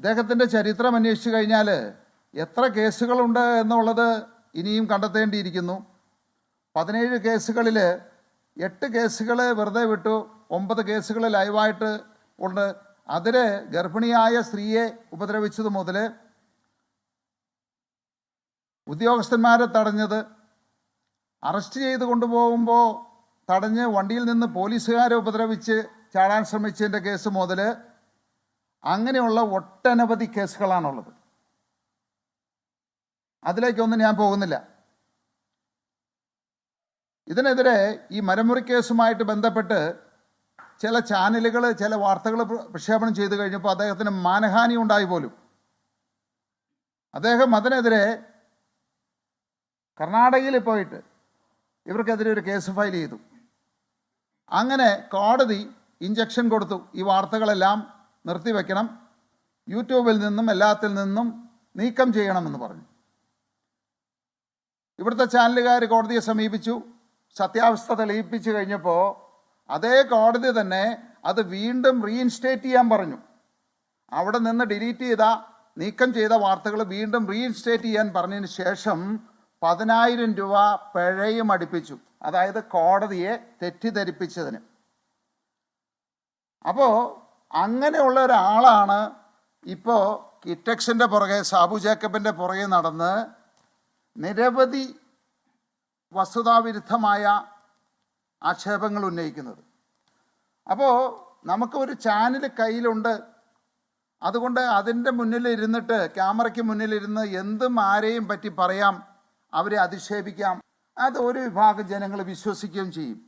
അദ്ദേഹത്തിൻ്റെ ചരിത്രം അന്വേഷിച്ചു കഴിഞ്ഞാൽ എത്ര കേസുകളുണ്ട് എന്നുള്ളത് ഇനിയും കണ്ടെത്തേണ്ടിയിരിക്കുന്നു. 17 കേസുകളിൽ 8 കേസുകൾ വെറുതെ വിട്ടു, 9 കേസുകൾ ലൈവായിട്ട് ഉണ്ട്. അതിൽ ഗർഭിണിയായ സ്ത്രീയെ ഉപദ്രവിച്ചത് മുതൽ ഉദ്യോഗസ്ഥന്മാരെ തടഞ്ഞത്, അറസ്റ്റ് ചെയ്ത് കൊണ്ടുപോകുമ്പോൾ തടഞ്ഞ് വണ്ടിയിൽ നിന്ന് പോലീസുകാരെ ഉപദ്രവിച്ച് ചാടാൻ ശ്രമിച്ചതിൻ്റെ കേസ് മുതൽ അങ്ങനെയുള്ള ഒട്ടനവധി കേസുകളാണുള്ളത്. അതിലേക്കൊന്നും ഞാൻ പോകുന്നില്ല. ഇതിനെതിരെ ഈ മരമുറി കേസുമായിട്ട് ബന്ധപ്പെട്ട് ചില ചാനലുകൾ ചില വാർത്തകൾ പ്രക്ഷേപണം ചെയ്തു കഴിഞ്ഞപ്പോൾ അദ്ദേഹത്തിന് മാനഹാനി ഉണ്ടായി പോലും. അദ്ദേഹം അതിനെതിരെ കർണാടകയിൽ പോയിട്ട് ഇവർക്കെതിരെ ഒരു കേസ് ഫയൽ ചെയ്തു. അങ്ങനെ കോടതി ഇഞ്ചക്ഷൻ കൊടുത്തു, ഈ വാർത്തകളെല്ലാം നിർത്തിവെക്കണം, യൂട്യൂബിൽ നിന്നും എല്ലാത്തിൽ നിന്നും നീക്കം ചെയ്യണമെന്ന് പറഞ്ഞു. ഇവിടുത്തെ ചാനലുകാർ കോടതിയെ സമീപിച്ചു, സത്യാവസ്ഥ തെളിയിപ്പിച്ചു കഴിഞ്ഞപ്പോൾ അതേ കോടതി തന്നെ അത് വീണ്ടും റീഇൻസ്റ്റേറ്റ് ചെയ്യാൻ പറഞ്ഞു. അവിടെ നിന്ന് ഡിലീറ്റ് ചെയ്ത നീക്കം ചെയ്ത വാർത്തകൾ വീണ്ടും റീഇൻസ്റ്റേറ്റ് ചെയ്യാൻ പറഞ്ഞതിന് ശേഷം 10,000 രൂപ പിഴയും അടുപ്പിച്ചു, അതായത് കോടതിയെ തെറ്റിദ്ധരിപ്പിച്ചതിന്. അപ്പോൾ അങ്ങനെയുള്ള ഒരാളാണ് ഇപ്പോൾ കിറ്റക്സിൻ്റെ പുറകെ, സാബു ജേക്കബിൻ്റെ പുറകെ നടന്ന് നിരവധി വസ്തുതാവിരുദ്ധമായ ആക്ഷേപങ്ങൾ ഉന്നയിക്കുന്നത്. അപ്പോൾ നമുക്ക് ഒരു ചാനൽ കയ്യിലുണ്ട്, അതുകൊണ്ട് അതിൻ്റെ മുന്നിലിരുന്നിട്ട്, ക്യാമറയ്ക്ക് മുന്നിലിരുന്ന് എന്തും ആരെയും പറ്റി പറയാം, അവരെ അധിക്ഷേപിക്കാം. അത് ഒരു വിഭാഗം ജനങ്ങൾ വിശ്വസിക്കുകയും ചെയ്യും.